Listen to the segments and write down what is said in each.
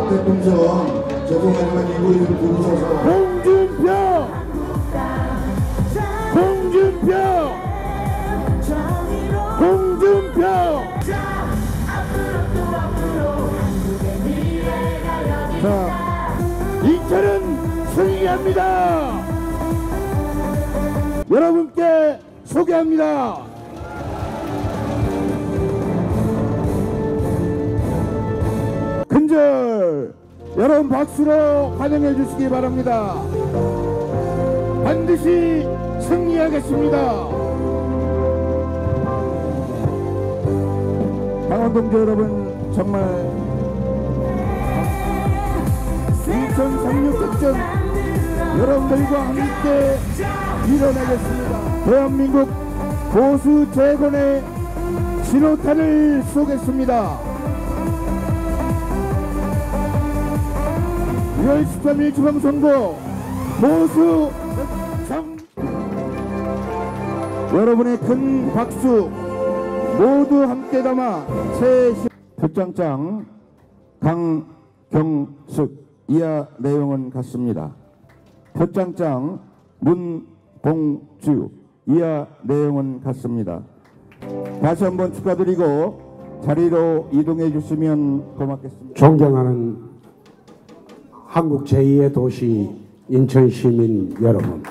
앞에 동선 죄송하지만 이분이 좀 부르셔서 홍준표 자, 인천은 승리합니다. 여러분께 소개합니다. 근절 여러분 박수로 환영해 주시기 바랍니다. 반드시 승리하겠습니다. 강원동지 여러분 정말 인천 상륙작전 여러분들과 함께 일어나겠습니다. 대한민국 보수 재건의 신호탄을 쏘겠습니다. 2월 13일 지방선거 보수 여러분의 큰 박수 모두 함께 담아 표창장 강경숙 이하 내용은 같습니다. 표창장 문봉주 이하 내용은 같습니다. 다시 한번 축하드리고 자리로 이동해 주시면 고맙겠습니다. 존경하는 한국 제2의 도시 인천 시민 여러분,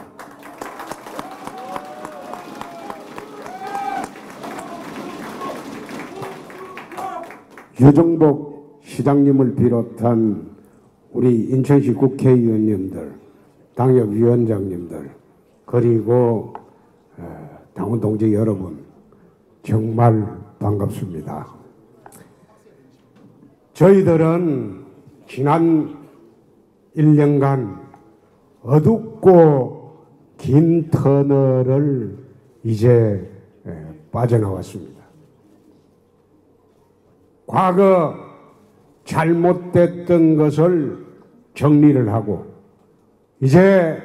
유정복 시장님을 비롯한 우리 인천시 국회의원님들, 당협위원장님들, 그리고 당원 동지 여러분 정말 반갑습니다. 저희들은 지난 1년간 어둡고 긴 터널을 이제 빠져나왔습니다. 과거 잘못됐던 것을 정리를 하고 이제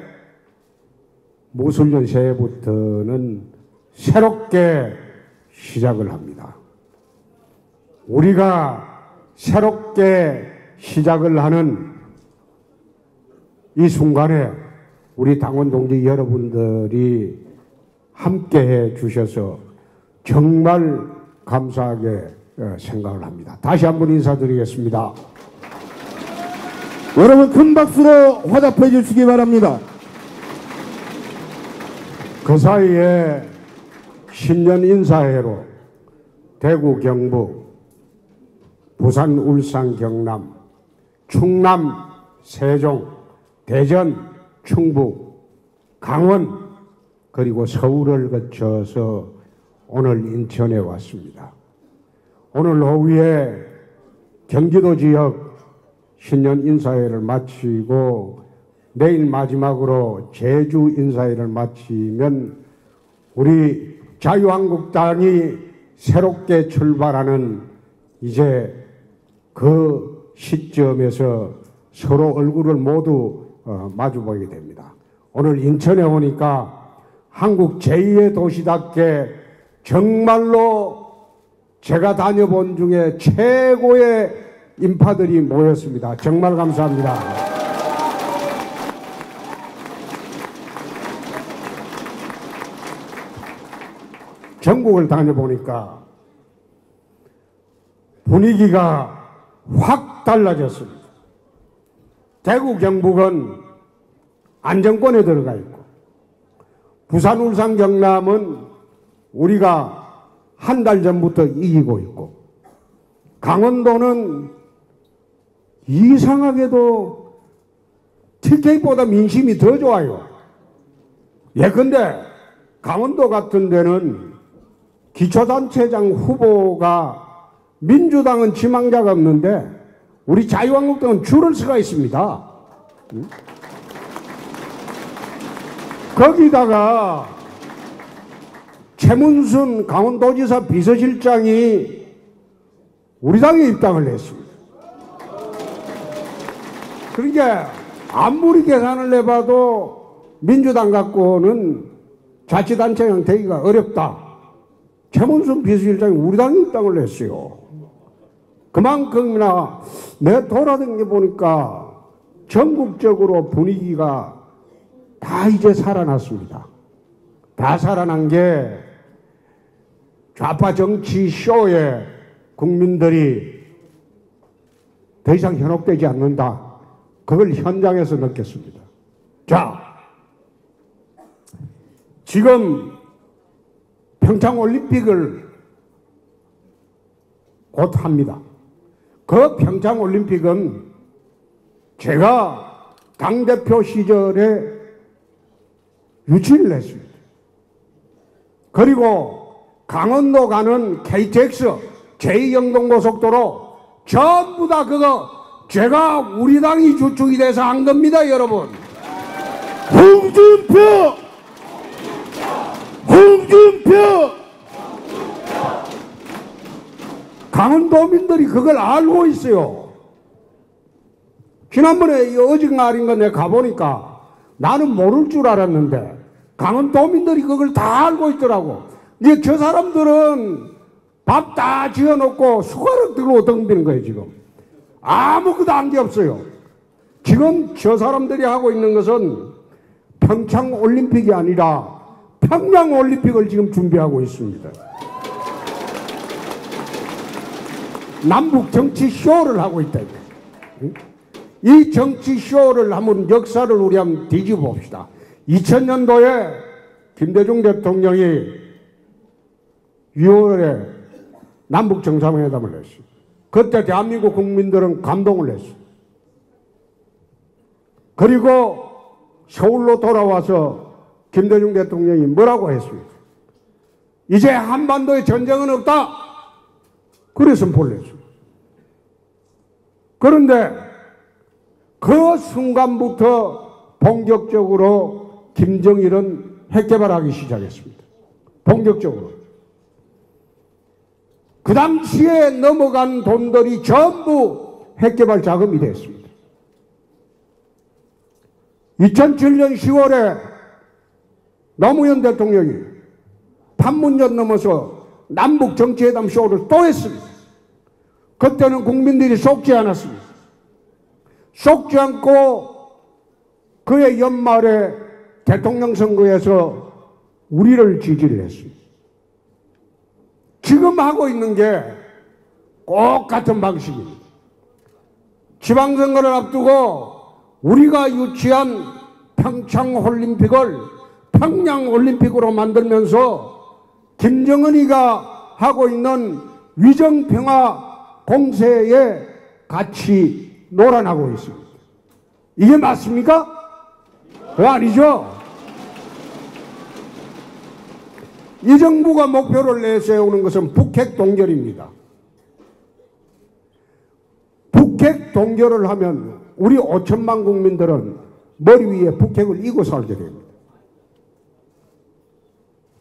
무술년 새해부터는 새롭게 시작을 합니다. 우리가 새롭게 시작을 하는 이 순간에 우리 당원 동지 여러분들이 함께해 주셔서 정말 감사하게 생각을 합니다. 다시 한번 인사드리겠습니다. 여러분 큰 박수로 화답해 주시기 바랍니다. 그 사이에 신년 인사회로 대구, 경북, 부산, 울산, 경남, 충남, 세종, 대전, 충북, 강원, 그리고 서울을 거쳐서 오늘 인천에 왔습니다. 오늘 오후에 경기도 지역 신년 인사회를 마치고 내일 마지막으로 제주 인사회를 마치면 우리 자유한국당이 새롭게 출발하는 이제 그 시점에서 서로 얼굴을 모두 마주보게 됩니다. 오늘 인천에 오니까 한국 제2의 도시답게 정말로 제가 다녀본 중에 최고의 인파들이 모였습니다. 정말 감사합니다. 전국을 다녀보니까 분위기가 확 달라졌습니다. 대구, 경북은 안정권에 들어가 있고 부산, 울산, 경남은 우리가 한 달 전부터 이기고 있고 강원도는 이상하게도 TK보다 민심이 더 좋아요. 예컨대 강원도 같은 데는 기초단체장 후보가 민주당은 지망자가 없는데 우리 자유한국당은 줄을 서가 있습니다. 거기다가 최문순 강원도지사 비서실장이 우리 당에 입당을 했습니다. 그러니까 아무리 계산을 해봐도 민주당 갖고는 자치단체장 되기가 어렵다. 최문순 비서실장이 우리 당에 입당을 했어요. 그만큼이나 내 돌아다니 보니까 전국적으로 분위기가 다 이제 살아났습니다. 다 살아난 게 좌파 정치 쇼에 국민들이 더 이상 현혹되지 않는다. 그걸 현장에서 느꼈습니다. 자, 지금 평창올림픽을 곧 합니다. 그 평창올림픽은 제가 당대표 시절에 유치를 했습니다. 그리고 강원도 가는 KTX 제2영동고속도로 전부 다 그거 제가 우리 당이 주축이 돼서 한 겁니다, 여러분. 홍준표! 홍준표! 강원도민들이 그걸 알고 있어요. 지난번에 어젠가 아닌가 내가 가보니까 나는 모를 줄 알았는데 강원도민들이 그걸 다 알고 있더라고. 이제 저 사람들은 밥 다 지어놓고 숟가락 들고 덤비는 거예요, 지금. 아무것도 한 게 없어요. 지금 저 사람들이 하고 있는 것은 평창올림픽이 아니라 평양올림픽을 지금 준비하고 있습니다. 남북 정치 쇼를 하고 있다. 이 정치 쇼를 한번 역사를 우리 한번 뒤집어 봅시다. 2000년도에 김대중 대통령이 6월에 남북 정상회담을 했어요. 그때 대한민국 국민들은 감동을 했어요. 그리고 서울로 돌아와서 김대중 대통령이 뭐라고 했습니까? 이제 한반도에 전쟁은 없다. 그래서 선포를 했어요. 그런데 그 순간부터 본격적으로 김정일은 핵개발하기 시작했습니다. 본격적으로. 그 당시에 넘어간 돈들이 전부 핵개발 자금이 됐습니다. 2007년 10월에 노무현 대통령이 판문점 넘어서 남북 정치회담 쇼를 또 했습니다. 그때는 국민들이 속지 않았습니다. 속지 않고 그의 연말에 대통령 선거에서 우리를 지지를 했습니다. 지금 하고 있는 게 똑같은 방식입니다. 지방선거를 앞두고 우리가 유치한 평창올림픽을 평양올림픽으로 만들면서 김정은이가 하고 있는 위정평화 공세에 같이 놀아나고 있습니다. 이게 맞습니까? 그거 아니죠? 이 정부가 목표를 내세우는 것은 북핵 동결입니다. 북핵 동결을 하면 우리 5천만 국민들은 머리 위에 북핵을 이고 살게 됩니다.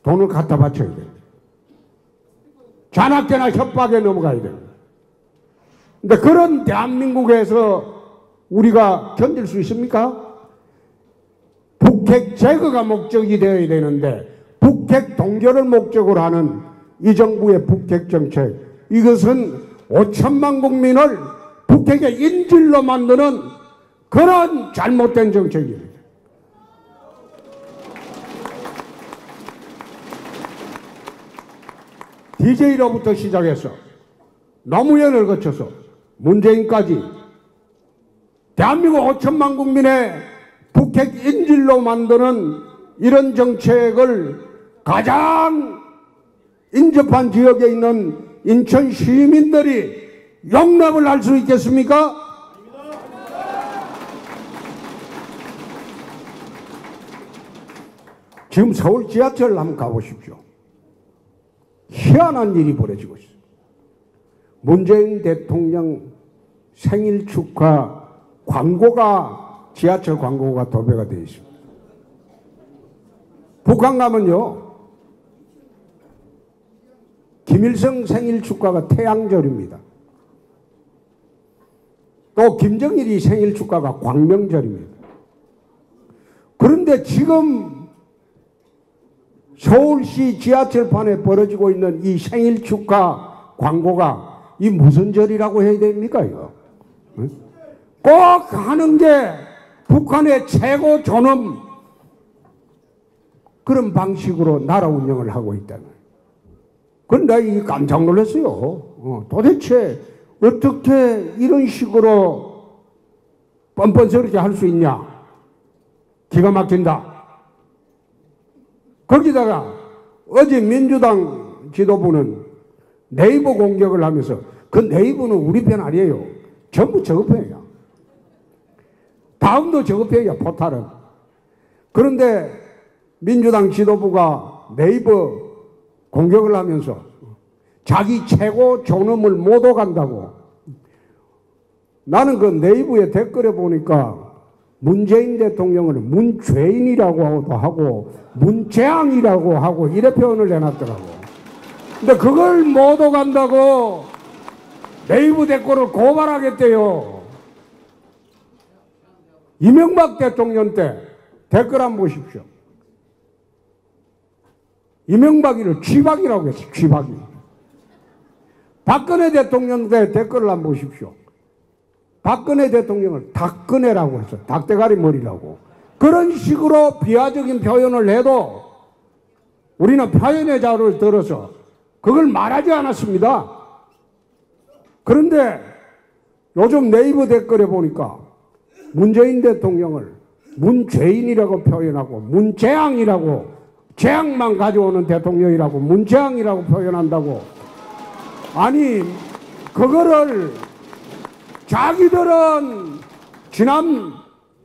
돈을 갖다 바쳐야 됩니다. 잔악계나 협박에 넘어가야 됩니다. 근데 그런 대한민국에서 우리가 견딜 수 있습니까? 북핵 제거가 목적이 되어야 되는데 북핵 동결을 목적으로 하는 이 정부의 북핵 정책, 이것은 5천만 국민을 북핵의 인질로 만드는 그런 잘못된 정책입니다. DJ로부터 시작해서 노무현을 거쳐서 문재인까지 대한민국 5천만 국민의 북핵 인질로 만드는 이런 정책을 가장 인접한 지역에 있는 인천 시민들이 용납을 할 수 있겠습니까? 지금 서울 지하철 한번 가보십시오. 희한한 일이 벌어지고 있어요. 문재인 대통령 생일 축하 광고가, 지하철 광고가 도배가 되어 있습니다. 북한 가면요, 김일성 생일 축하가 태양절입니다. 또 김정일이 생일 축하가 광명절입니다. 그런데 지금 서울시 지하철판에 벌어지고 있는 이 생일 축하 광고가 이 무슨 절이라고 해야 됩니까, 이거? 응? 꼭 하는 게 북한의 최고 존엄 그런 방식으로 나라 운영을 하고 있다는. 그런데 이 깜짝 놀랐어요. 도대체 어떻게 이런 식으로 뻔뻔스럽게 할 수 있냐? 기가 막힌다. 거기다가 어제 민주당 지도부는 네이버 공격을 하면서 그 네이버는 우리 편 아니에요. 전부 저거 편이야. 다음도 저거 편이야, 포탈은. 그런데 민주당 지도부가 네이버 공격을 하면서 자기 최고 존엄을 못 오간다고. 나는 그 네이버에 댓글에 보니까 문재인 대통령을 문죄인이라고도 하고 문재앙이라고 하고 이래 표현을 해놨더라고. 근데 그걸 못 오간다고 네이버 댓글을 고발하겠대요. 이명박 대통령 때 댓글 한번 보십시오. 이명박이를 쥐박이라고 했어요. 쥐박이. 박근혜 대통령 때 댓글을 한번 보십시오. 박근혜 대통령을 닭근혜라고 했어요. 닭대가리 머리라고. 그런 식으로 비하적인 표현을 해도 우리는 표현의 자유를 들어서 그걸 말하지 않았습니다. 그런데 요즘 네이버 댓글에 보니까 문재인 대통령을 문죄인이라고 표현하고 문재앙이라고, 재앙만 가져오는 대통령이라고 문재앙이라고 표현한다고. 아니 그거를 자기들은 지난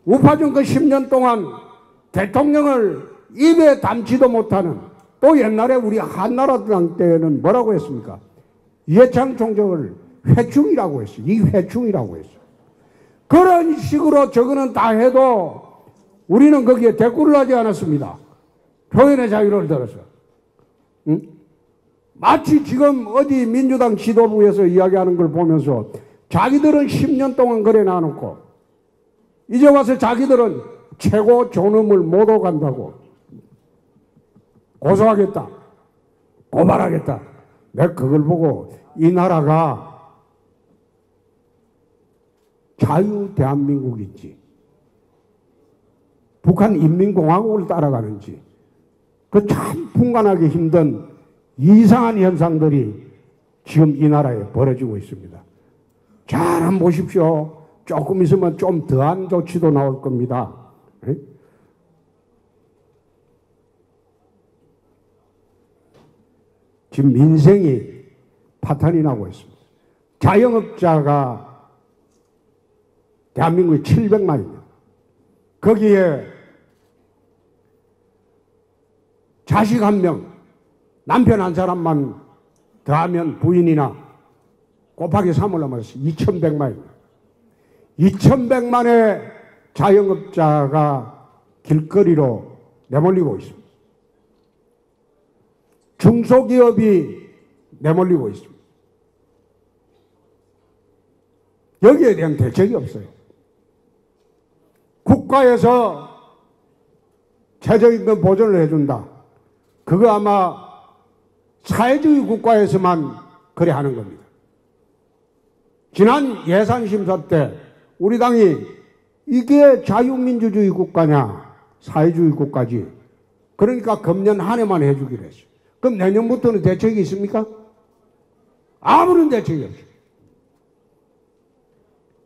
우파정권 10년 동안 대통령을 입에 담지도 못하는, 또 옛날에 우리 한나라당 때는 뭐라고 했습니까? 이해창 총장을 회충이라고 했어요. 이 회충이라고 했어요. 그런 식으로 저거는 다 해도 우리는 거기에 대꾸를 하지 않았습니다. 표현의 자유를 들어서. 응? 마치 지금 어디 민주당 지도부에서 이야기하는 걸 보면서 자기들은 10년 동안 그래 놔놓고 이제 와서 자기들은 최고 존엄을 못 오간다고 고소하겠다, 고발하겠다. 내가 그걸 보고 이 나라가 자유 대한민국인지 북한 인민공화국을 따라가는지 그 참 분간하기 힘든 이상한 현상들이 지금 이 나라에 벌어지고 있습니다. 잘 한번 보십시오. 조금 있으면 좀 더한 조치도 나올 겁니다. 지금 민생이 파탄이 나고 있습니다. 자영업자가 대한민국에 700만입니다. 거기에 자식 한 명, 남편 한 사람만 더하면 부인이나 곱하기 3을 넘어서 2100만입니다. 2100만의 자영업자가 길거리로 내몰리고 있습니다. 중소기업이 내몰리고 있습니다. 여기에 대한 대책이 없어요. 국가에서 최저임금 보전을 해준다. 그거 아마 사회주의 국가에서만 그래 하는 겁니다. 지난 예산심사 때 우리 당이 이게 자유민주주의 국가냐 사회주의 국가지, 그러니까 금년 한 해만 해주기로 했어요. 그럼 내년부터는 대책이 있습니까? 아무런 대책이 없어요.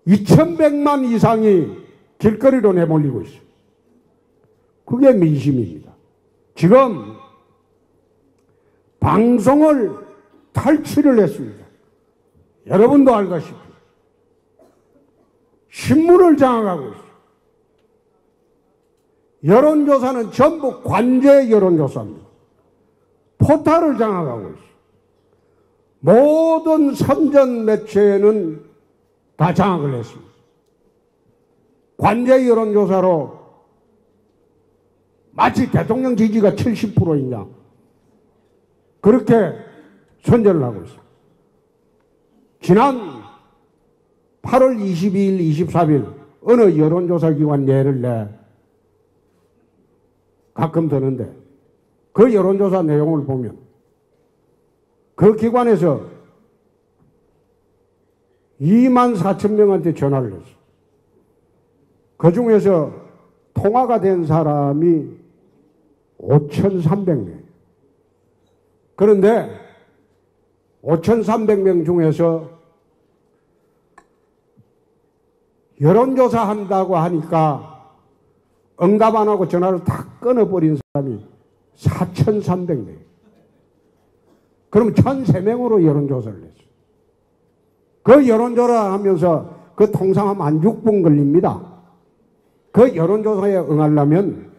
2100만 이상이 길거리로 내몰리고 있어요. 그게 민심입니다. 지금 방송을 탈취를 했습니다. 여러분도 알다시피 신문을 장악하고 있어요. 여론조사는 전부 관제 여론조사입니다. 포탈을 장악하고 있어요. 모든 선전 매체는 다 장악을 했습니다. 관제 여론조사로 마치 대통령 지지가 70%이냐 그렇게 선전을 하고 있어요. 지난 8월 22일, 23일 어느 여론조사 기관 예를 내 가끔 드는데 그 여론조사 내용을 보면 그 기관에서 24,000명한테 전화를 했어. 그 중에서 통화가 된 사람이 5,300명. 그런데 5,300명 중에서 여론조사 한다고 하니까 응답 안 하고 전화를 다 끊어버린 사람이 4,300명. 그럼 1,003명으로 여론조사를 했어요. 그 여론조사 하면서 그 통상하면 한 6분 걸립니다. 그 여론조사에 응하려면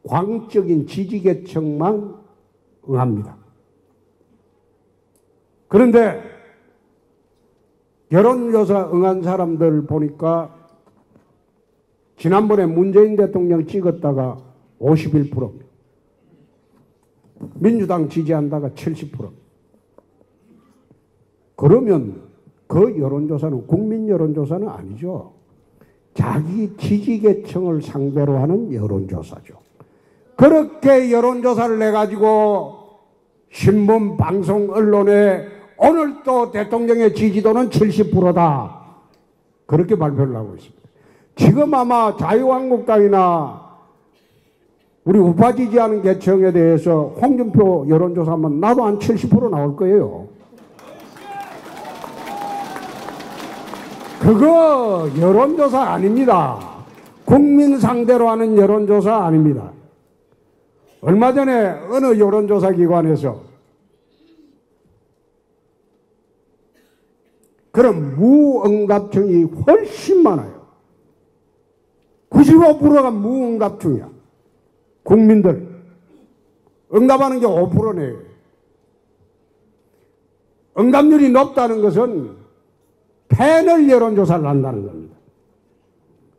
광적인 지지계층만 응합니다. 그런데 여론조사 응한 사람들 보니까 지난번에 문재인 대통령 찍었다가 51%입니다. 민주당 지지한다가 70%. 그러면 그 여론조사는 국민 여론조사는 아니죠. 자기 지지계층을 상대로 하는 여론조사죠. 그렇게 여론조사를 해가지고 신문, 방송, 언론에 오늘 또 대통령의 지지도는 70%다. 그렇게 발표를 하고 있습니다. 지금 아마 자유한국당이나 우리 우파 지지하는 계층에 대해서 홍준표 여론조사하면 나도 한 70% 나올 거예요. 그거 여론조사 아닙니다. 국민 상대로 하는 여론조사 아닙니다. 얼마 전에 어느 여론조사 기관에서 그런 무응답층이 훨씬 많아요. 95%가 무응답층이야. 국민들. 응답하는 게 5%네요. 응답률이 높다는 것은 패널 여론조사를 한다는 겁니다.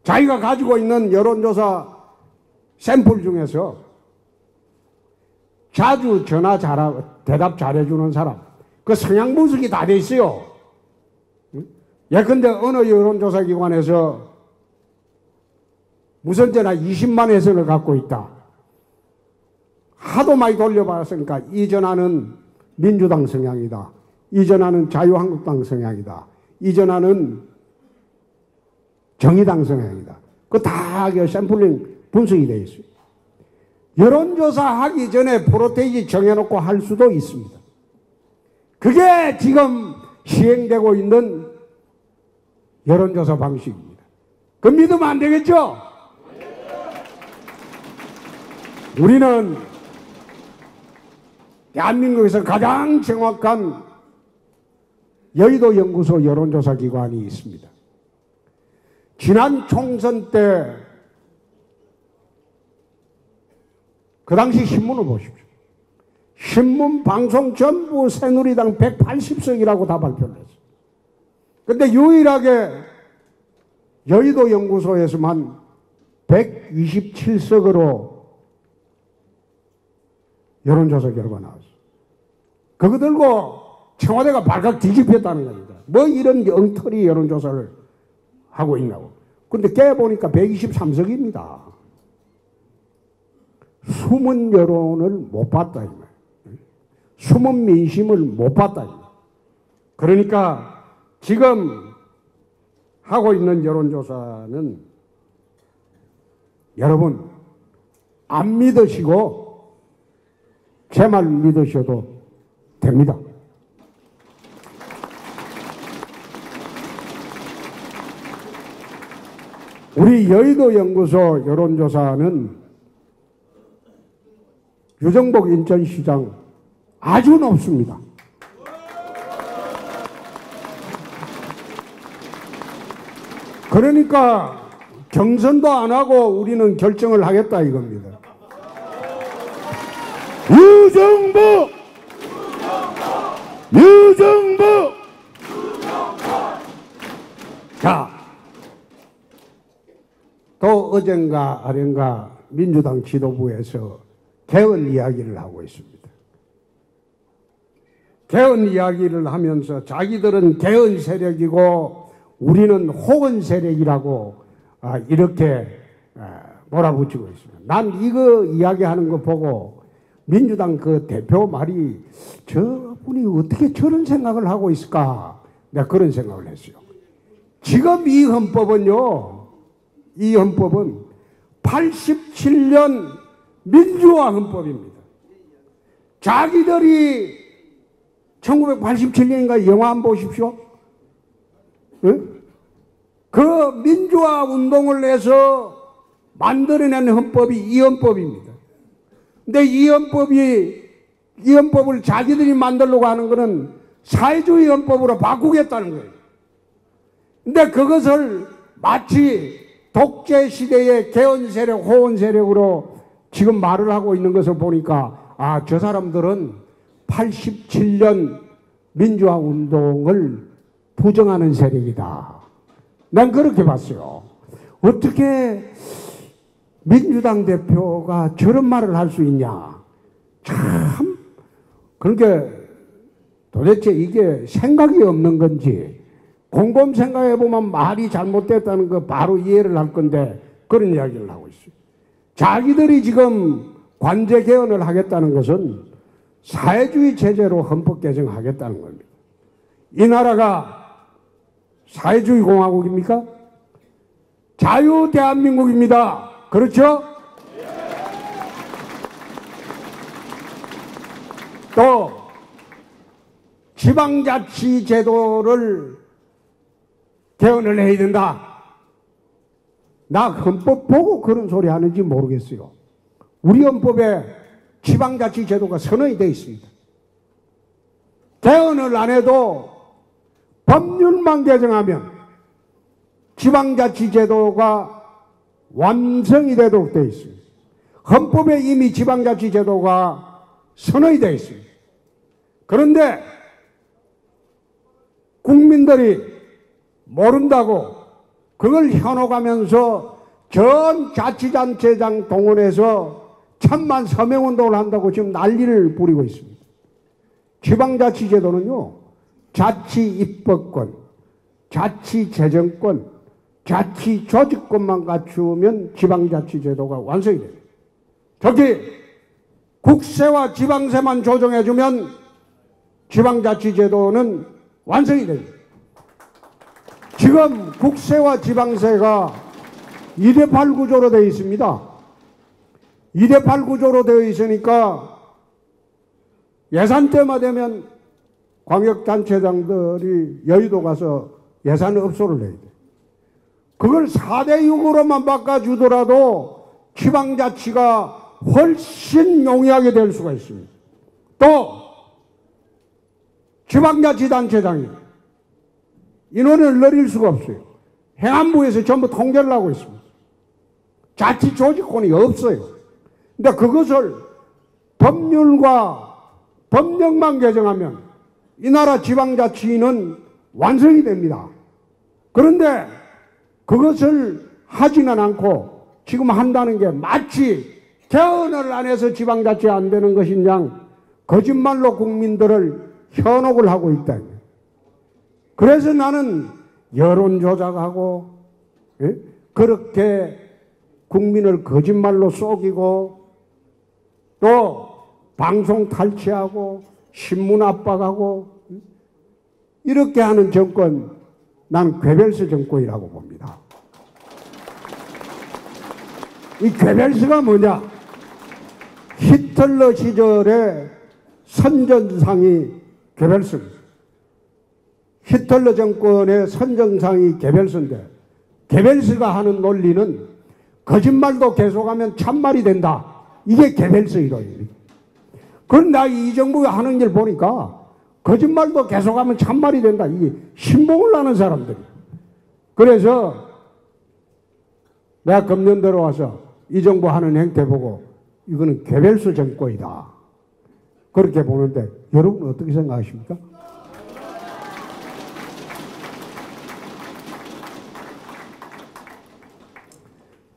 자기가 가지고 있는 여론조사 샘플 중에서 자주 대답 잘해주는 사람, 그 성향 분석이 다 돼 있어요. 예컨대 어느 여론조사 기관에서 무선전화 20만 회선을 갖고 있다. 하도 많이 돌려봤으니까 이 전화는 민주당 성향이다. 이 전화는 자유한국당 성향이다. 이 전화는 정의당 성향이다. 그거 다 샘플링 분석이 되어 있어요. 여론조사 하기 전에 프로테이지 정해놓고 할 수도 있습니다. 그게 지금 시행되고 있는 여론조사 방식입니다. 그 믿으면 안 되겠죠? 우리는 대한민국에서 가장 정확한 여의도 연구소 여론조사 기관이 있습니다. 지난 총선 때 그 당시 신문을 보십시오. 신문, 방송 전부 새누리당 180석이라고 다 발표를 했어요. 그런데 유일하게 여의도 연구소에서만 127석으로 여론조사 결과 나왔어요. 그거 들고 청와대가 발칵 뒤집혔다는 겁니다. 뭐 이런 엉터리 여론조사를 하고 있냐고. 그런데 깨보니까 123석입니다. 숨은 여론을 못 봤다. 숨은 민심을 못 봤다. 그러니까 지금 하고 있는 여론조사는 여러분 안 믿으시고 제 말 믿으셔도 됩니다. 우리 여의도 연구소 여론조사는 유정복 인천시장 아주 높습니다. 그러니까 경선도 안 하고 우리는 결정을 하겠다 이겁니다. 유정복! 유정복! 자, 또 어젠가 아련가 민주당 지도부에서 개헌 이야기를 하고 있습니다. 개헌 이야기를 하면서 자기들은 개헌 세력이고 우리는 호헌 세력이라고 이렇게 몰아붙이고 있습니다. 난 이거 이야기하는 거 보고 민주당 그 대표 말이 저분이 어떻게 저런 생각을 하고 있을까 내가 그런 생각을 했어요. 지금 이 헌법은요, 이 헌법은 87년 민주화 헌법입니다. 자기들이 1987년인가 영화 한번 보십시오. 응? 그 민주화 운동을 해서 만들어낸 헌법이 이 헌법입니다. 근데 이 헌법을 자기들이 만들려고 하는 것은 사회주의 헌법으로 바꾸겠다는 거예요. 근데 그것을 마치 독재 시대의 개헌 세력, 호원 세력으로 지금 말을 하고 있는 것을 보니까 아, 저 사람들은 87년 민주화 운동을 부정하는 세력이다. 난 그렇게 봤어요. 어떻게 민주당 대표가 저런 말을 할 수 있냐. 참, 그러니까 도대체 이게 생각이 없는 건지, 곰곰 생각해보면 말이 잘못됐다는 거 바로 이해를 할 건데, 그런 이야기를 하고 있어요. 자기들이 지금 관제 개헌을 하겠다는 것은 사회주의 체제로 헌법 개정하겠다는 겁니다. 이 나라가 사회주의 공화국입니까? 자유 대한민국입니다. 그렇죠? 또 지방자치 제도를 개헌을 해야 된다. 나 헌법 보고 그런 소리 하는지 모르겠어요. 우리 헌법에 지방자치 제도가 선언이 되어 있습니다. 개헌을 안 해도 법률만 개정하면 지방자치 제도가 완성이 되도록 되어 있습니다. 헌법에 이미 지방자치 제도가 선언이 되어 있습니다. 그런데 국민들이 모른다고 그걸 현혹하면서 전 자치단체장 동원해서 천만 서명운동을 한다고 지금 난리를 부리고 있습니다. 지방자치제도는요, 자치입법권, 자치재정권, 자치조직권만 갖추면 지방자치제도가 완성이 됩니다. 특히 국세와 지방세만 조정해주면 지방자치제도는 완성이 됩니다. 지금 국세와 지방세가 2대8 구조로 되어 있습니다. 2대8 구조로 되어 있으니까 예산 때만 되면 광역단체장들이 여의도 가서 예산 읍소를 내야 돼. 그걸 4대6으로만 바꿔주더라도 지방자치가 훨씬 용이하게 될 수가 있습니다. 또 지방자치단체장이 인원을 늘릴 수가 없어요. 행안부에서 전부 통제를 하고 있습니다. 자치조직권이 없어요. 근데 그것을 법률과 법령만 개정하면 이 나라 지방자치는 완성이 됩니다. 그런데 그것을 하지는 않고 지금 한다는 게 마치 개헌을 안 해서 지방자치 안 되는 것인 양 거짓말로 국민들을 현혹을 하고 있다. 그래서 나는 여론조작하고 그렇게 국민을 거짓말로 속이고 또 방송 탈취하고 신문 압박하고 이렇게 하는 정권, 난 괴벨스 정권이라고 봅니다. 이 괴벨스가 뭐냐? 히틀러 시절에 선전상이 괴벨스입니다. 히틀러 정권의 선전상이 괴벨스인데, 괴벨스가 하는 논리는 거짓말도 계속하면 참말이 된다. 이게 괴벨스 이론입니다. 그런데 이 정부가 하는 일 보니까 거짓말도 계속하면 참말이 된다. 이게 신봉을 하는 사람들이. 그래서 내가 금년 들어와서 이 정부 하는 행태 보고 이거는 괴벨스 정권이다. 그렇게 보는데 여러분 어떻게 생각하십니까?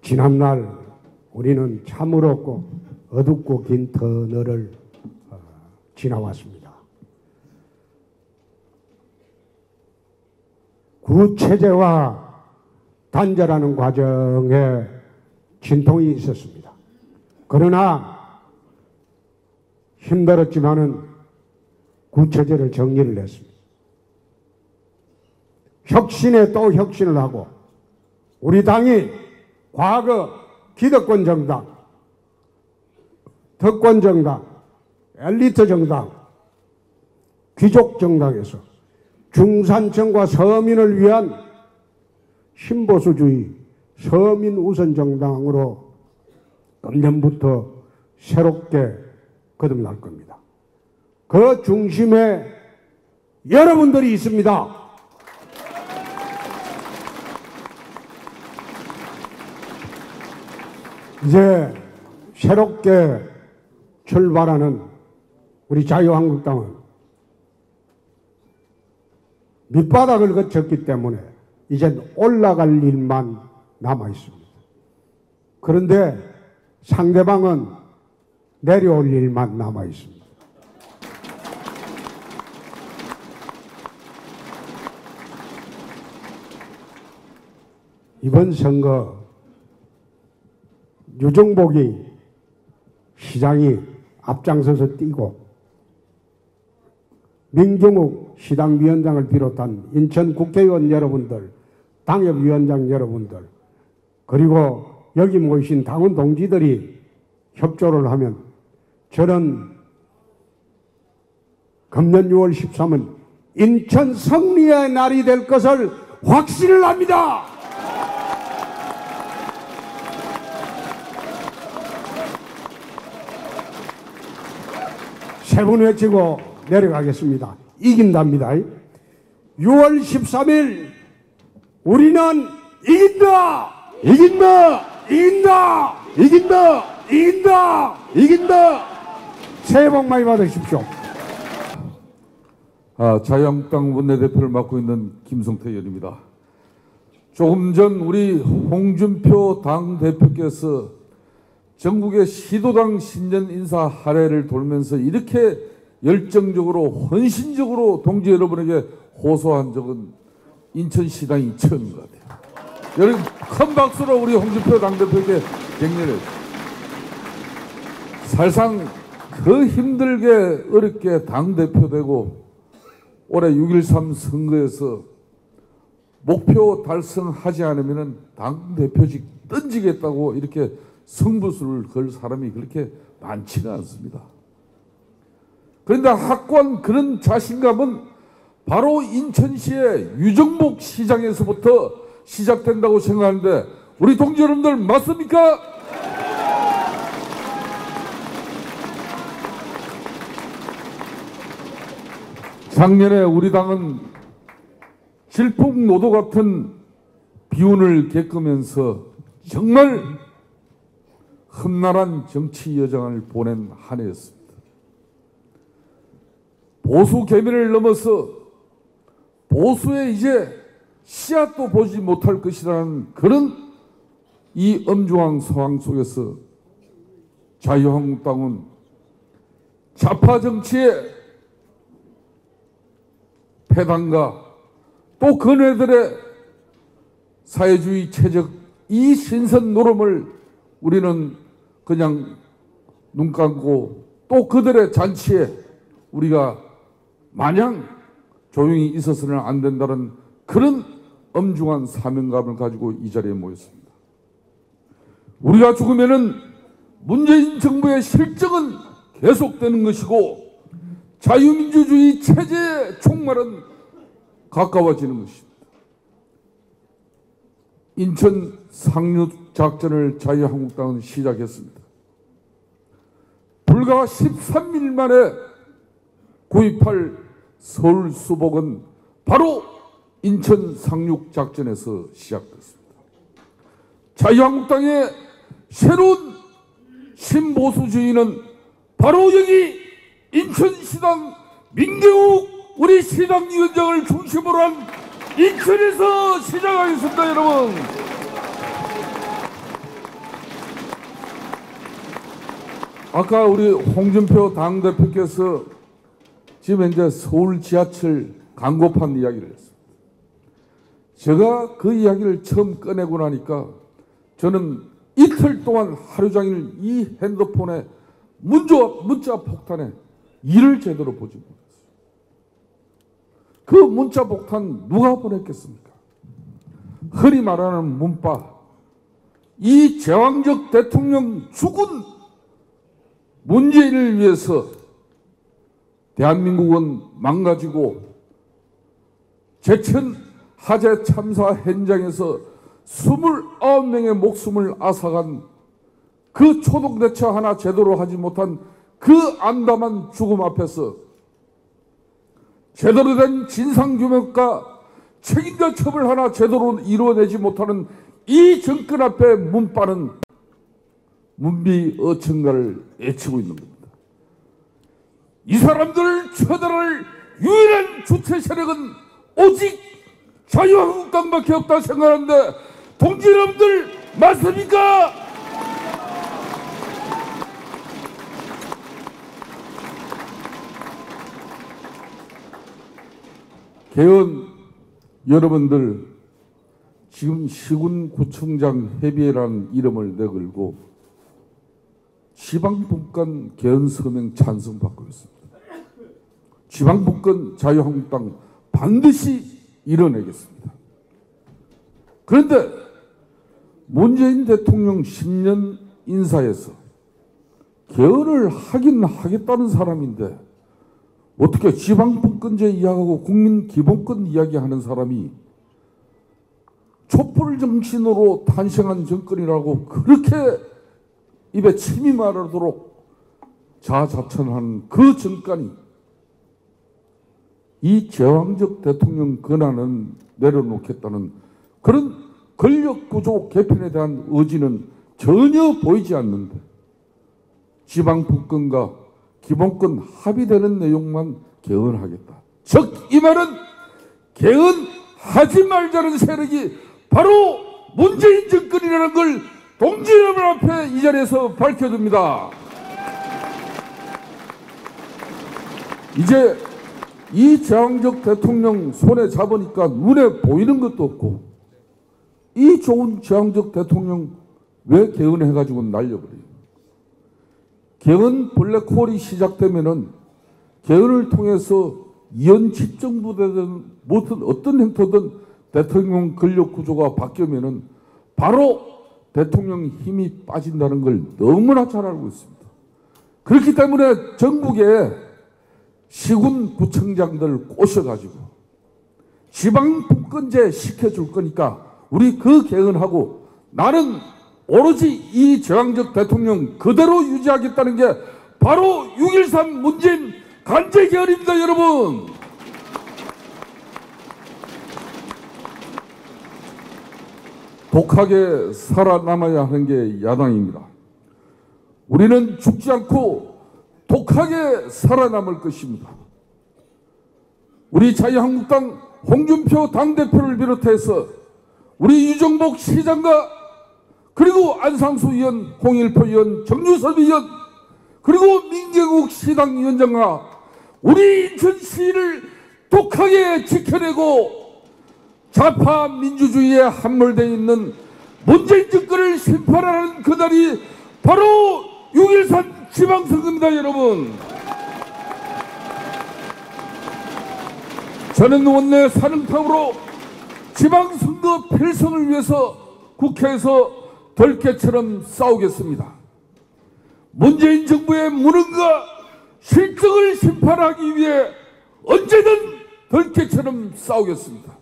지난날 우리는 참으로 어둡고 긴 터널을 지나왔습니다. 구체제와 단절하는 과정에 진통이 있었습니다. 그러나 힘들었지만은 구체제를 정리를 했습니다. 혁신에 또 혁신을 하고 우리 당이 과거 기득권 정당, 특권 정당, 엘리트 정당, 귀족 정당에서 중산층과 서민을 위한 신보수주의 서민 우선 정당으로 금년부터 새롭게 거듭날 겁니다. 그 중심에 여러분들이 있습니다. 이제 새롭게 출발하는 우리 자유한국당은 밑바닥을 거쳤기 때문에 이제 올라갈 일만 남아 있습니다. 그런데 상대방은 내려올 일만 남아 있습니다. 이번 선거 유정복이 시장이 앞장서서 뛰고 민경욱 시당위원장을 비롯한 인천 국회의원 여러분들, 당협위원장 여러분들, 그리고 여기 모이신 당원 동지들이 협조를 하면 저는 금년 6월 13일 인천 승리의 날이 될 것을 확신을 합니다. 세 번 외치고 내려가겠습니다. 이긴답니다. 6월 13일 우리는 이긴다! 이긴다! 이긴다! 이긴다! 이긴다! 이긴다! 새해 복 많이 받으십시오. 자유한국당 원내대표를 맡고 있는 김성태 의원입니다. 조금 전 우리 홍준표 당대표께서 전국의 시도당 신년 인사 할애를 돌면서 이렇게 열정적으로 헌신적으로 동지 여러분에게 호소한 적은 인천시당이 처음인 것 같아요. 여러분 큰 박수로 우리 홍준표 당대표에게 격려를. 사실상 그 힘들게 어렵게 당대표 되고 올해 6.13 선거에서 목표 달성하지 않으면 당대표직 던지겠다고 이렇게 승부수를 걸 사람이 그렇게 많지가 않습니다. 그런데 확고한 그런 자신감은 바로 인천시의 유정복 시장에서부터 시작된다고 생각하는데 우리 동지 여러분들 맞습니까? 작년에 우리 당은 질풍노도 같은 비운을 겪으면서 정말 험난한 정치 여정을 보낸 한 해였습니다. 보수 계면을 넘어서 보수에 이제 씨앗도 보지 못할 것이라는 그런 이 엄중한 상황 속에서 자유한국당은 좌파 정치의 패당과 또 그네들의 사회주의 체적 이 신선 노름을 우리는 그냥 눈 감고 또 그들의 잔치에 우리가 마냥 조용히 있어서는 안 된다는 그런 엄중한 사명감을 가지고 이 자리에 모였습니다. 우리가 죽으면은 문재인 정부의 실정은 계속되는 것이고 자유민주주의 체제의 종말은 가까워지는 것입니다. 인천 상륙 작전을 자유한국당은 시작했습니다. 불과 13일 만에 구입할 서울 수복은 바로 인천 상륙 작전에서 시작됐습니다. 자유한국당의 새로운 신보수주의는 바로 여기 인천시당 민경욱 우리 시당위원장을 중심으로 한 인천에서 시작하겠습니다. 여러분, 아까 우리 홍준표 당대표께서 지금 이제 서울 지하철 광고판 이야기를 했습니다. 제가 그 이야기를 처음 꺼내고 나니까 저는 이틀 동안 하루 종일 이 핸드폰에 문자 폭탄에 일을 제대로 보지 못했어요. 그 문자 폭탄 누가 보냈겠습니까? 흔히 말하는 문바, 이 제왕적 대통령 죽은 문재인을 위해서 대한민국은 망가지고 제천 화재 참사 현장에서 29명의 목숨을 앗아간 그 초동대처 하나 제대로 하지 못한 그 암담한 죽음 앞에서 제대로 된 진상규명과 책임자 처벌 하나 제대로 이루어내지 못하는 이 정권 앞에 문바는 문비어천가를 외치고 있는 겁니다. 이 사람들을 처단할 유일한 주체 세력은 오직 자유한국당밖에 없다 생각하는데 동지 여러분들 맞습니까? 개헌 여러분들 지금 시군구청장 협의회라는 이름을 내걸고 지방분권 개헌 서명 찬성받고 있습니다. 지방분권 자유한국당 반드시 이뤄내겠습니다. 그런데 문재인 대통령 10년 인사에서 개헌을 하긴 하겠다는 사람인데 어떻게 지방분권제 이야기하고 국민기본권 이야기하는 사람이 촛불 정신으로 탄생한 정권이라고 그렇게 입에 침이 마르도록 자자천하는 그 정권이 이 제왕적 대통령 권한은 내려놓겠다는 그런 권력구조 개편에 대한 의지는 전혀 보이지 않는데 지방분권과 기본권 합의되는 내용만 개헌하겠다. 즉 이 말은 개헌하지 말자는 세력이 바로 문재인 정권이라는 걸 동지 여러분 앞에 이 자리에서 밝혀줍니다. 이제 이 제왕적 대통령 손에 잡으니까 눈에 보이는 것도 없고 이 좋은 제왕적 대통령 왜 개헌해가지고 날려버려요? 개헌 블랙홀이 시작되면은 개헌을 통해서 이현 집정부되든 무슨 어떤 행태든 대통령 권력 구조가 바뀌면은 바로 대통령 힘이 빠진다는 걸 너무나 잘 알고 있습니다. 그렇기 때문에 전국에 시군구청장들 꼬셔가지고 지방분권제 시켜줄 거니까 우리 그 개헌하고 나는 오로지 이 제왕적 대통령 그대로 유지하겠다는 게 바로 6.13 문재인 간제 개헌입니다, 여러분. 독하게 살아남아야 하는 게 야당입니다. 우리는 죽지 않고 독하게 살아남을 것입니다. 우리 자유한국당 홍준표 당대표를 비롯해서 우리 유정복 시장과 그리고 안상수 의원, 홍일표 의원, 정유섭 의원, 그리고 민경욱 시당위원장과 우리 인천시를 독하게 지켜내고 좌파 민주주의에 함몰되어 있는 문재인 정권을 심판하는 그날이 바로 6.13 지방선거입니다, 여러분. 저는 원내 사령탑으로 지방선거 필승을 위해서 국회에서 덜개처럼 싸우겠습니다. 문재인 정부의 무능과 실정을 심판하기 위해 언제든 덜개처럼 싸우겠습니다.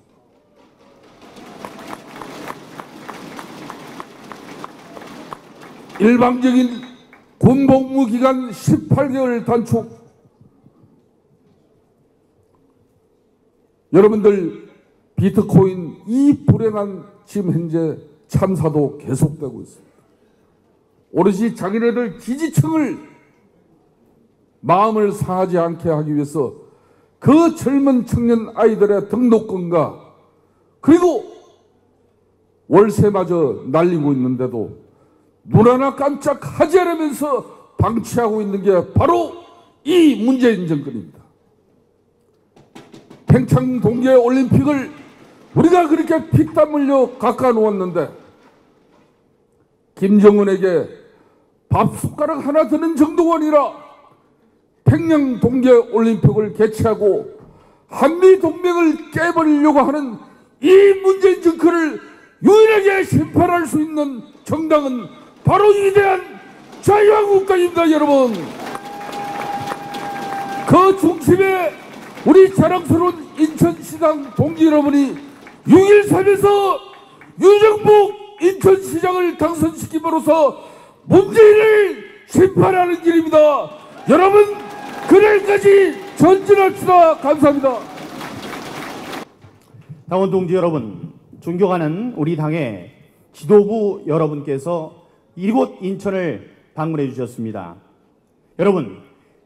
일방적인 군복무 기간 18개월 단축, 여러분들 비트코인 이 불행한 지금 현재 참사도 계속되고 있습니다. 오로지 자기네들 지지층을 마음을 상하지 않게 하기 위해서 그 젊은 청년 아이들의 등록금과 그리고 월세마저 날리고 있는데도 눈 하나 깜짝하지 않으면서 방치하고 있는 게 바로 이 문재인 정권입니다. 평창 동계올림픽을 우리가 그렇게 피땀 흘려 깎아 놓았는데 김정은에게 밥 숟가락 하나 드는 정도가 아니라 평양 동계올림픽을 개최하고 한미 동맹을 깨버리려고 하는 이 문재인 정권을 유일하게 심판할 수 있는 정당은 바로 위대한 자유한국당입니다. 여러분, 그 중심에 우리 자랑스러운 인천시장 동지 여러분이 6.13에서 유정복 인천시장을 당선시킴으로써 문재인을 심판하는 길입니다. 여러분, 그날까지 전진합시다. 감사합니다. 당원 동지 여러분, 존경하는 우리 당의 지도부 여러분께서 이곳 인천을 방문해 주셨습니다. 여러분,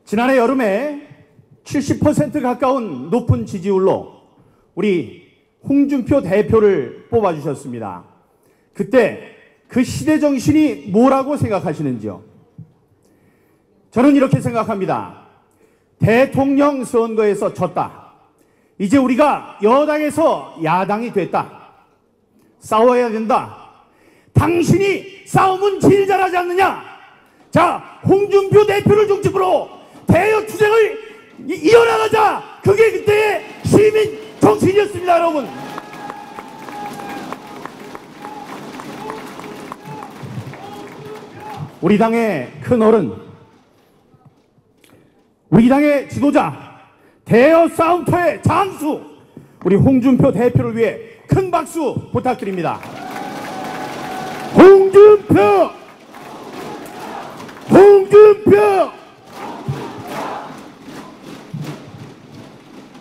지난해 여름에 70% 가까운 높은 지지율로 우리 홍준표 대표를 뽑아주셨습니다. 그때 그 시대 정신이 뭐라고 생각하시는지요? 저는 이렇게 생각합니다. 대통령 선거에서 졌다. 이제 우리가 여당에서 야당이 됐다. 싸워야 된다. 당신이 싸움은 제일 잘하지 않느냐? 자, 홍준표 대표를 중심으로 대여 투쟁을 이어나가자. 그게 그때의 시민 정신이었습니다. 여러분, 우리 당의 큰 어른, 우리 당의 지도자, 대여 싸움터의 장수, 우리 홍준표 대표를 위해 큰 박수 부탁드립니다. 홍준표!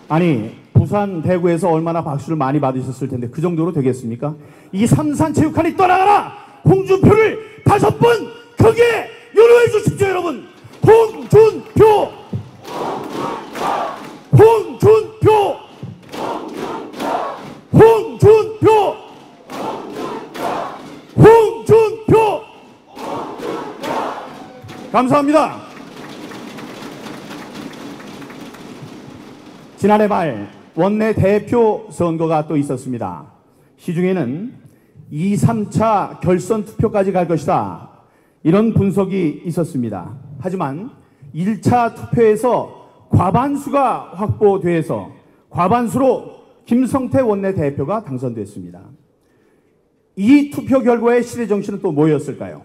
아니, 부산, 대구에서 얼마나 박수를 많이 받으셨을 텐데 그 정도로 되겠습니까? 이 삼산체육관이 떠나가라! 홍준표를 5번 크게 요로해 주십시오. 여러분, 홍준표! 홍준표! 홍준표! 홍준표! 감사합니다. 지난해 말 원내 대표 선거가 또 있었습니다. 시중에는 2, 3차 결선 투표까지 갈 것이다, 이런 분석이 있었습니다. 하지만 1차 투표에서 과반수가 확보돼서 과반수로 김성태 원내대표가 당선됐습니다. 이 투표 결과의 시대 정신은 또 뭐였을까요?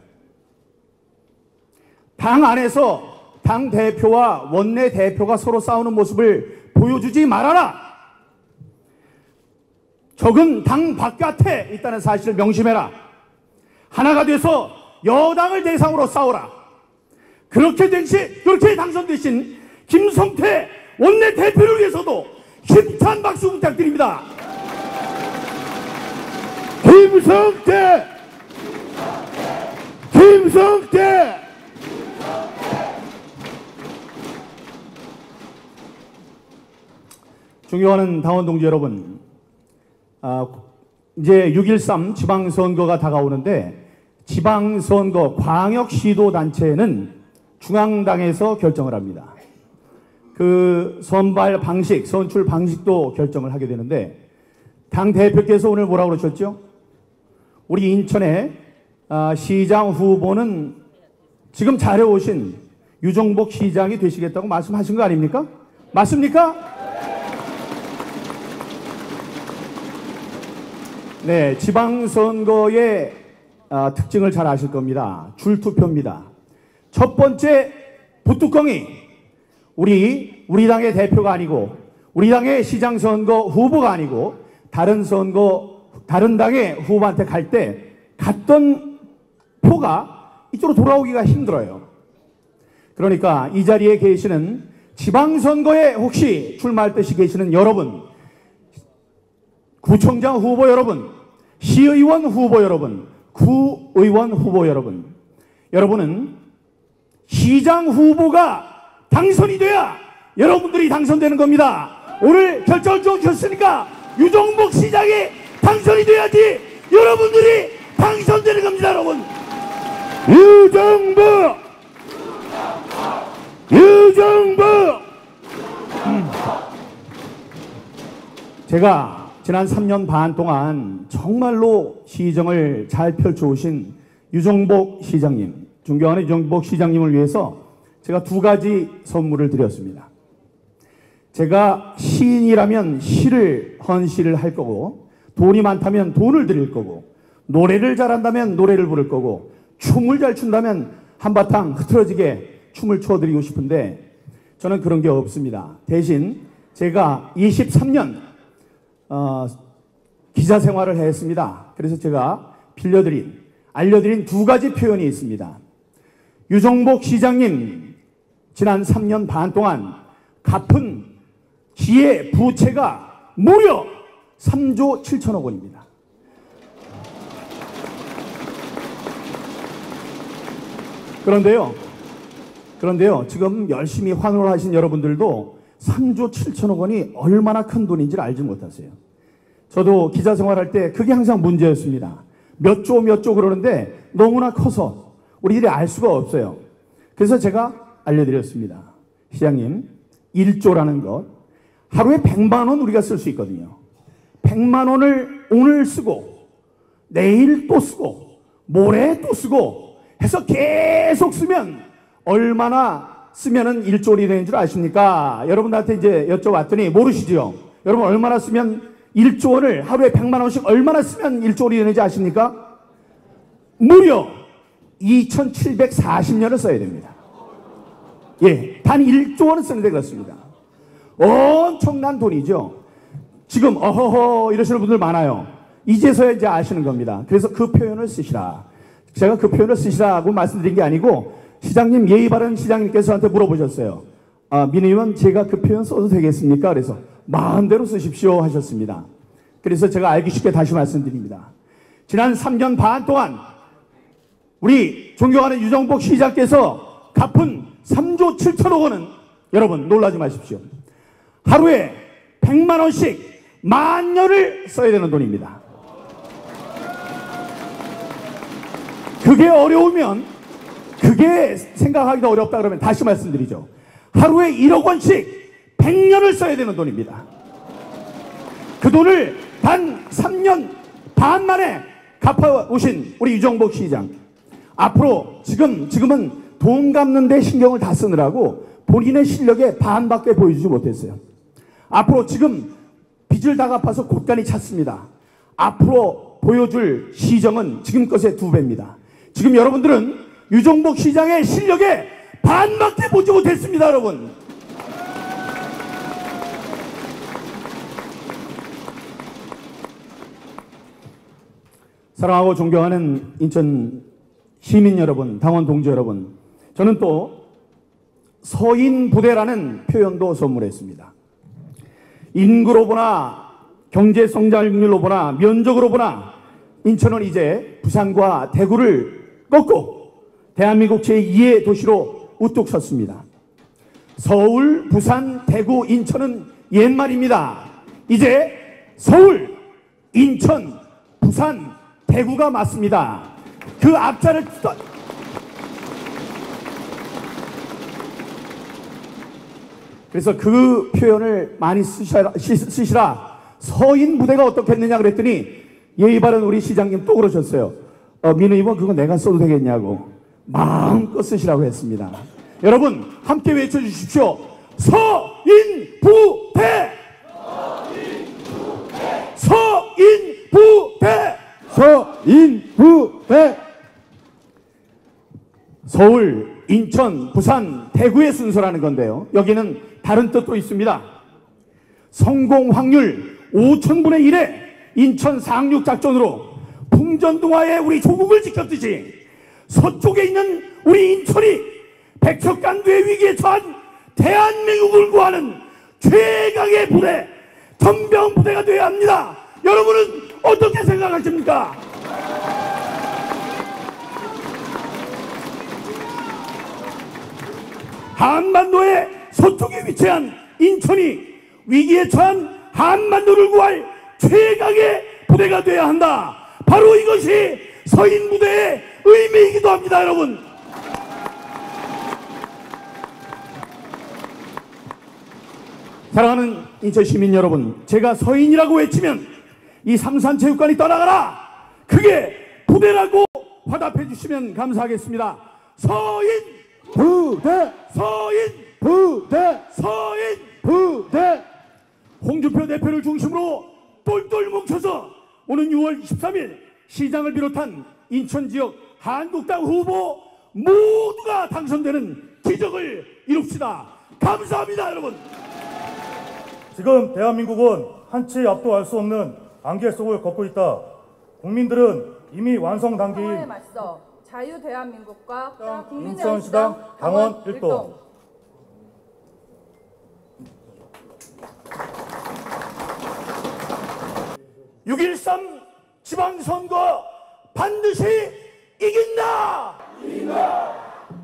당 안에서 당 대표와 원내대표가 서로 싸우는 모습을 보여주지 말아라. 적은 당 바깥에 있다는 사실을 명심해라. 하나가 돼서 여당을 대상으로 싸워라. 그렇게 당선되신 김성태 원내대표를 위해서도 힘찬 박수 부탁드립니다. 김성태! 존경하는 당원 동지 여러분, 이제 6.13 지방선거가 다가오는데, 지방선거 광역시도단체는 중앙당에서 결정을 합니다. 그 선발 방식, 선출 방식도 결정을 하게 되는데, 당 대표께서 오늘 뭐라고 그러셨죠? 우리 인천의 시장 후보는 지금 잘해오신 유정복 시장이 되시겠다고 말씀하신 거 아닙니까? 맞습니까? 네, 지방선거의 특징을 잘 아실 겁니다. 줄투표입니다. 첫 번째 붓뚜껑이 우리 당의 대표가 아니고, 우리 당의 시장선거 후보가 아니고 다른 당의 후보한테 갈 때 갔던 표가 이쪽으로 돌아오기가 힘들어요. 그러니까 이 자리에 계시는 지방선거에 혹시 출마할 뜻이 계시는 여러분, 구청장 후보 여러분, 시의원 후보 여러분, 구의원 후보 여러분, 여러분은 시장 후보가 당선이 돼야 여러분들이 당선되는 겁니다. 오늘 결정을 주셨으니까 유정복 시장이 당선이 돼야지 여러분들이 당선되는 겁니다. 여러분, 유정복! 제가 지난 3년 반 동안 정말로 시정을 잘 펼쳐오신 유정복 시장님, 존경하는 유정복 시장님을 위해서 제가 2가지 선물을 드렸습니다. 제가 시인이라면 시를 헌시를 할 거고, 돈이 많다면 돈을 드릴 거고, 노래를 잘한다면 노래를 부를 거고, 춤을 잘 춘다면 한바탕 흐트러지게 춤을 춰드리고 싶은데 저는 그런 게 없습니다. 대신 제가 23년 기자 생활을 했습니다. 그래서 제가 알려드린 두 가지 표현이 있습니다. 유정복 시장님 지난 3년 반 동안 갚은 기의 부채가 무려 3조 7천억 원입니다. 그런데요, 지금 열심히 환호를 하신 여러분들도 3조 7천억 원이 얼마나 큰 돈인지를 알지 못하세요. 저도 기자 생활할 때 그게 항상 문제였습니다. 몇 조 그러는데 너무나 커서 우리들이 알 수가 없어요. 그래서 제가 알려드렸습니다. 시장님, 1조라는 것, 하루에 100만 원 우리가 쓸 수 있거든요. 100만 원을 오늘 쓰고 내일 또 쓰고 모레 또 쓰고 해서 계속 쓰면 얼마나 쓰면은 1조원이 되는 줄 아십니까? 여러분들한테 이제 여쭤봤더니 모르시죠? 여러분 얼마나 쓰면 1조 원을 하루에 100만 원씩 얼마나 쓰면 1조 원이 되는지 아십니까? 무려 2740년을 써야 됩니다. 예, 단 1조 원을 쓰는데 그렇습니다. 엄청난 돈이죠. 지금 어허허 이러시는 분들 많아요. 이제서야 이제 아시는 겁니다. 그래서 그 표현을 쓰시라. 제가 그 표현을 쓰시라고 말씀드린 게 아니고 시장님, 예의 바른 시장님께서 저한테 물어보셨어요. 민 의원, 제가 그 표현 써도 되겠습니까? 그래서 마음대로 쓰십시오 하셨습니다. 그래서 제가 알기 쉽게 다시 말씀드립니다. 지난 3년 반 동안 우리 존경하는 유정복 시장께서 갚은 3조 7천억 원은 여러분 놀라지 마십시오. 하루에 100만 원씩 만 년을 써야 되는 돈입니다. 그게 어려우면, 그게 생각하기도 어렵다 그러면 다시 말씀드리죠. 하루에 1억 원씩 100년을 써야 되는 돈입니다. 그 돈을 단 3년 반 만에 갚아오신 우리 유정복 시장. 앞으로 지금은 돈 갚는 데 신경을 다 쓰느라고 본인의 실력의 반밖에 보여주지 못했어요. 앞으로 지금 빚을 다 갚아서 곳간이 찼습니다. 앞으로 보여줄 시정은 지금 것의 2배입니다. 지금 여러분들은 유정복 시장의 실력에 반밖에 보지 못했습니다, 여러분. 사랑하고 존경하는 인천 시민 여러분, 당원 동지 여러분, 저는 또 서인 부대라는 표현도 선물했습니다. 인구로 보나 경제 성장률로 보나 면적으로 보나 인천은 이제 부산과 대구를 꺾고 대한민국 제2의 도시로 우뚝 섰습니다. 서울, 부산, 대구, 인천은 옛말입니다. 이제 서울, 인천, 부산, 대구가 맞습니다. 그 앞자를 그래서 그 표현을 많이 쓰시라. 서인 부대가 어떻겠느냐 그랬더니 예의 바른 우리 시장님 또 그러셨어요. 민 의원 그거 내가 써도 되겠냐고. 마음껏 쓰시라고 했습니다. 여러분 함께 외쳐주십시오. 서인부대! 서인부대! 서인부대! 서울, 인천, 부산, 대구의 순서라는 건데요. 여기는 다른 뜻도 있습니다. 성공 확률 5000분의 1의 인천 상륙 작전으로 풍전등화에 우리 조국을 지켰듯이 서쪽에 있는 우리 인천이 백척간두의 위기에 처한 대한민국을 구하는 최강의 부대, 전병부대가 되어야 합니다. 여러분은 어떻게 생각하십니까? 한반도의 서쪽에 위치한 인천이 위기에 처한 한반도를 구할 최강의 부대가 되어야 한다. 바로 이것이 서인부대의 의미이기도 합니다, 여러분. 사랑하는 인천 시민 여러분, 제가 서인이라고 외치면 이 삼산체육관이 떠나가라! 그게 부대라고 화답해 주시면 감사하겠습니다. 서인! 부대! 서인! 부대! 서인! 부대 홍준표 대표를 중심으로 똘똘 뭉쳐서 오는 6월 23일 시장을 비롯한 인천 지역 한국당 후보 모두가 당선되는 기적을 이룹시다. 감사합니다, 여러분. 지금 대한민국은 한치 앞도 알 수 없는 안개 속을 걷고 있다. 국민들은 이미 완성 단계인 상황에 맞서 자유대한민국과 인천시당 당원 일동. (6.13) 지방선거 반드시 이긴다.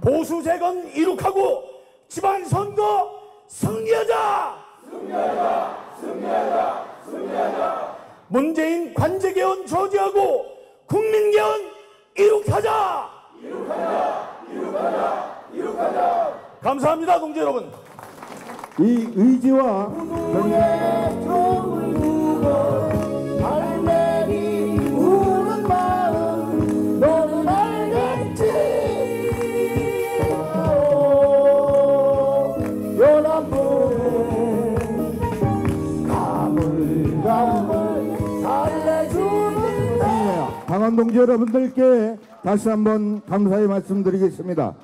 보수 재건 이룩하고 지방선거 승리하자. 문재인 관제개헌 저지하고 국민개헌 이룩하자. 감사합니다, 동지 여러분. 이 의지와 강원 동지 여러분들께 다시 한번 감사의 말씀드리겠습니다.